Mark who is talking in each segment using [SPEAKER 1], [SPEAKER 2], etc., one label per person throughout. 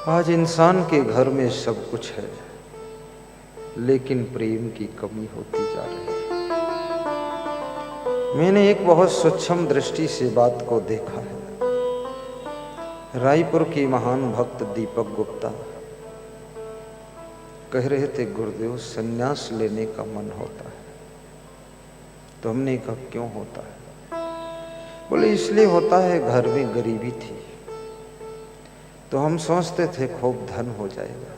[SPEAKER 1] आज इंसान के घर में सब कुछ है, लेकिन प्रेम की कमी होती जा रही है। मैंने एक बहुत सूक्ष्म दृष्टि से बात को देखा है। रायपुर की महान भक्त दीपक गुप्ता कह रहे थे, गुरुदेव संन्यास लेने का मन होता है। तो हमने कहा क्यों होता है? बोले इसलिए होता है, घर में गरीबी थी तो हम सोचते थे खूब धन हो जाएगा,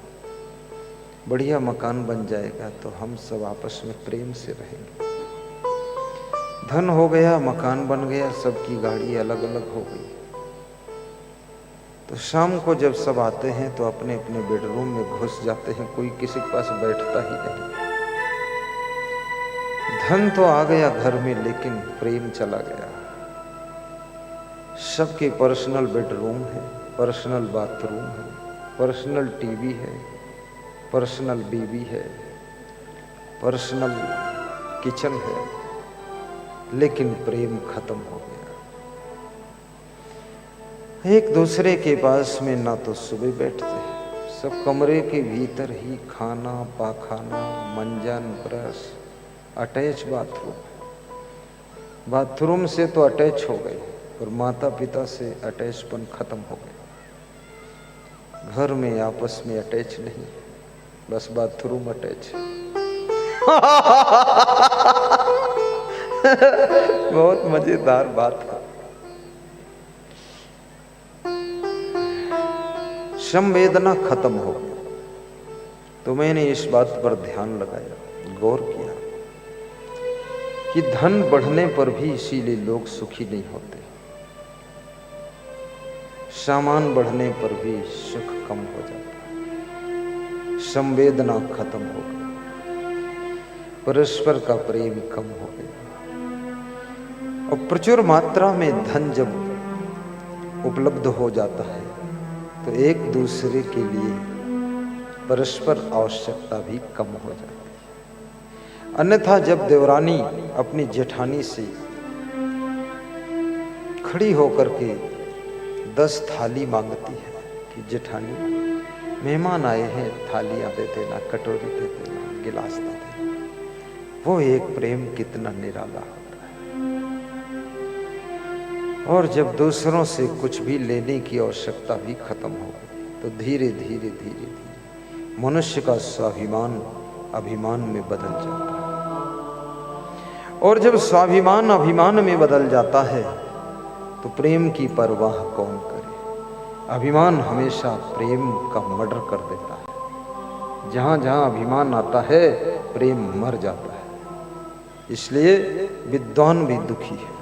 [SPEAKER 1] बढ़िया मकान बन जाएगा तो हम सब आपस में प्रेम से रहेंगे। धन हो गया, मकान बन गया, सबकी गाड़ी अलग अलग हो गई। तो शाम को जब सब आते हैं तो अपने अपने बेडरूम में घुस जाते हैं, कोई किसी के पास बैठता ही नहीं। धन तो आ गया घर में, लेकिन प्रेम चला गया। सबके पर्सनल बेडरूम है, पर्सनल बाथरूम है, पर्सनल टीवी है, पर्सनल बीवी है, पर्सनल किचन है, लेकिन प्रेम खत्म हो गया। एक दूसरे के पास में ना तो सुबह बैठते, सब कमरे के भीतर ही खाना पाखाना मंजन ब्रश, अटैच बाथरूम से तो अटैच हो गए, और माता पिता से अटैचपन खत्म हो गया। घर में आपस में अटैच नहीं, बस बाथरूम अटैच है। बहुत मजेदार बात है। संवेदना खत्म हो गया। तो मैंने इस बात पर ध्यान लगाया, गौर किया कि धन बढ़ने पर भी इसीलिए लोग सुखी नहीं होते। सामान बढ़ने पर भी सुख कम हो जाता है, संवेदना खत्म हो गई, परस्पर का प्रेम कम हो गया। और प्रचुर मात्रा में धन जब उपलब्ध हो जाता है तो एक दूसरे के लिए परस्पर आवश्यकता भी कम हो जाती है। अन्यथा जब देवरानी अपनी जेठानी से खड़ी होकर के 10 थाली मांगती है कि जेठानी मेहमान आए हैं, थालियां दे देना, कटोरी दे देना, गिलास दे देना, वो एक प्रेम कितना निराला होता है। और जब दूसरों से कुछ भी लेने की आवश्यकता भी खत्म हो गई तो धीरे धीरे धीरे धीरे मनुष्य का स्वाभिमान अभिमान में बदल जाता है। और जब स्वाभिमान अभिमान में बदल जाता है तो प्रेम की परवाह कौन करे? अभिमान हमेशा प्रेम का मर्डर कर देता है। जहां जहां अभिमान आता है प्रेम मर जाता है। इसलिए विद्वान भी दुखी है,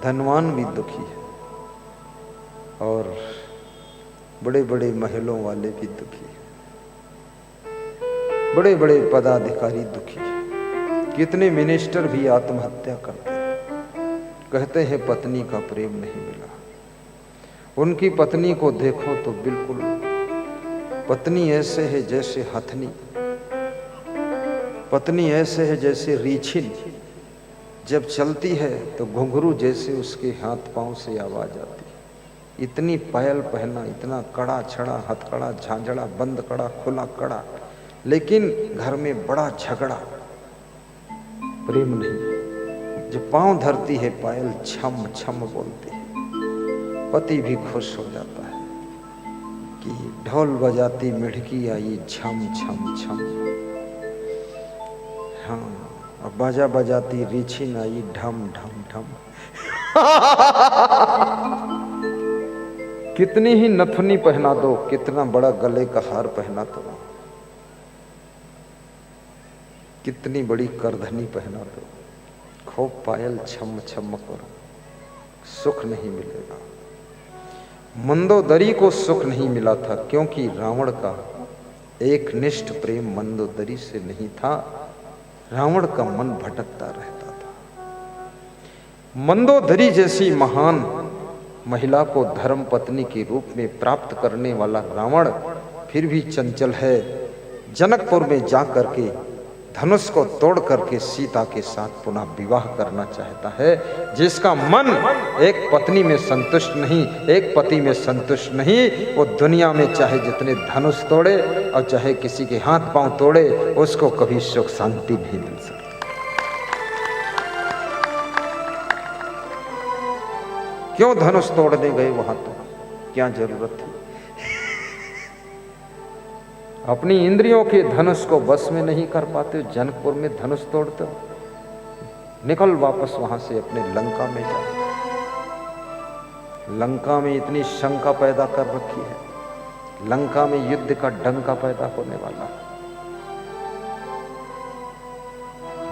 [SPEAKER 1] धनवान भी दुखी है, और बड़े बड़े महलों वाले भी दुखी है, बड़े बड़े पदाधिकारी दुखी है। कितने मिनिस्टर भी आत्महत्या करते हैं, कहते हैं पत्नी का प्रेम नहीं मिला। उनकी पत्नी को देखो तो बिल्कुल पत्नी ऐसे है जैसे हथनी, पत्नी ऐसे है जैसे रीछिन, जब चलती है तो घुंघरू जैसे उसके हाथ पांव से आवाज आती है। इतनी पायल पहना, इतना कड़ा छड़ा, हथकड़ा, झांझड़ा, बंद कड़ा, खुला कड़ा, लेकिन घर में बड़ा झगड़ा, प्रेम नहीं। जब पांव धरती है पायल छम छम बोलती है, पति भी खुश हो जाता है कि ढोल बजाती मिढ़की आई छम छम छम। हाँ, और बाजा बजाती रीछिन आई ढम ढम ढम। कितनी ही नथुनी पहना दो, कितना बड़ा गले का हार पहना दो, कितनी बड़ी करधनी पहना दो, खूब पायल छम छम करो, सुख नहीं मिलेगा। मंदोदरी को सुख नहीं मिला था क्योंकि रावण का एक निष्ठ प्रेम मंदोदरी से नहीं था। रावण का मन भटकता रहता था। मंदोदरी जैसी महान महिला को धर्म पत्नी के रूप में प्राप्त करने वाला रावण फिर भी चंचल है। जनकपुर में जा करके धनुष को तोड़ करके सीता के साथ पुनः विवाह करना चाहता है, जिसका मन एक पत्नी में संतुष्ट नहीं, एक पति में संतुष्ट नहीं, वो दुनिया में चाहे जितने धनुष तोड़े और चाहे किसी के हाथ पांव तोड़े, उसको कभी सुख शांति नहीं मिल सकती। क्यों धनुष तोड़ने गए वहां? तो क्या जरूरत थी? अपनी इंद्रियों के धनुष को बस में नहीं कर पाते, जनकपुर में धनुष तोड़ते हो, निकल वापस वहां से अपने लंका में जा। लंका में इतनी शंका पैदा कर रखी है, लंका में युद्ध का डंका पैदा होने वाला है।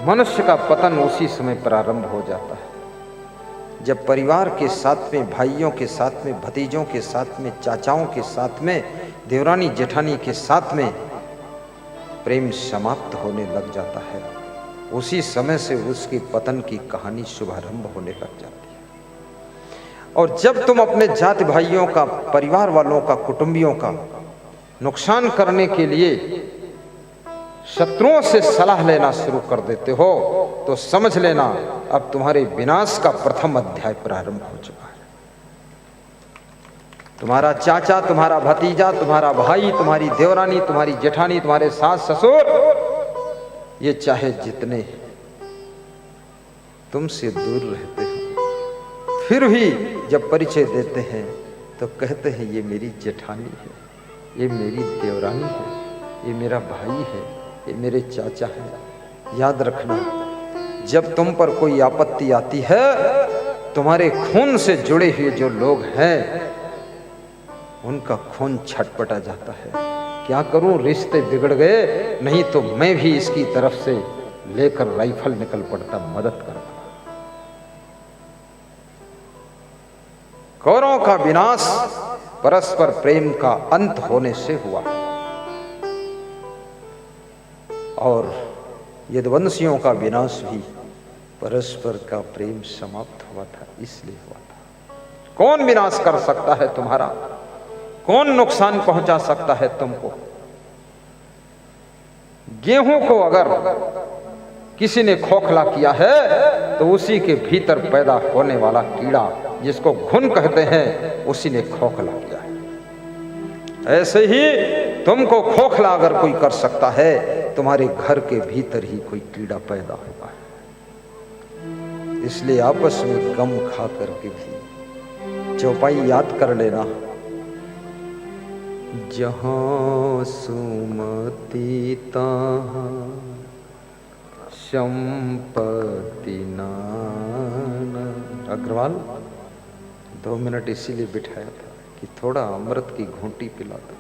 [SPEAKER 1] मनुष्य का पतन उसी समय प्रारंभ हो जाता है जब परिवार के साथ में, भाइयों के साथ में, भतीजों के साथ में, चाचाओं के साथ में, देवरानी जेठानी के साथ में प्रेम समाप्त होने लग जाता है। उसी समय से उसके पतन की कहानी शुभारंभ होने लग जाती है। और जब तुम अपने जाति भाइयों का, परिवार वालों का, कुटुंबियों का नुकसान करने के लिए शत्रुओं से सलाह लेना शुरू कर देते हो, तो समझ लेना अब तुम्हारे विनाश का प्रथम अध्याय प्रारंभ हो चुका है। तुम्हारा चाचा, तुम्हारा भतीजा, तुम्हारा भाई, तुम्हारी देवरानी, तुम्हारी जेठानी, तुम्हारे सास ससुर, ये चाहे जितने तुमसे दूर रहते हो, फिर भी जब परिचय देते हैं तो कहते हैं ये मेरी जेठानी है, ये मेरी देवरानी है, ये मेरा भाई है, ये मेरे चाचा है। याद रखना, जब तुम पर कोई आपत्ति आती है, तुम्हारे खून से जुड़े हुए जो लोग हैं उनका खून छटपटा जाता है। क्या करूं, रिश्ते बिगड़ गए, नहीं तो मैं भी इसकी तरफ से लेकर राइफल निकल पड़ता, मदद करता। कौरवों का विनाश परस्पर प्रेम का अंत होने से हुआ, और यदुवंशियों का विनाश भी परस्पर का प्रेम समाप्त हुआ था, इसलिए हुआ था। कौन विनाश कर सकता है तुम्हारा? कौन नुकसान पहुंचा सकता है तुमको? गेहूं को अगर किसी ने खोखला किया है तो उसी के भीतर पैदा होने वाला कीड़ा, जिसको घुन कहते हैं, उसी ने खोखला किया है। ऐसे ही तुमको खोखला अगर कोई कर सकता है, तुम्हारे घर के भीतर ही कोई कीड़ा पैदा हुआ है। इसलिए आपस में गम खा करके भी चौपाई याद कर लेना, जहां सुमति तहां संपत्ति नाना। अग्रवाल 2 मिनट इसीलिए बिठाया था कि थोड़ा अमृत की घूंटी पिला दो।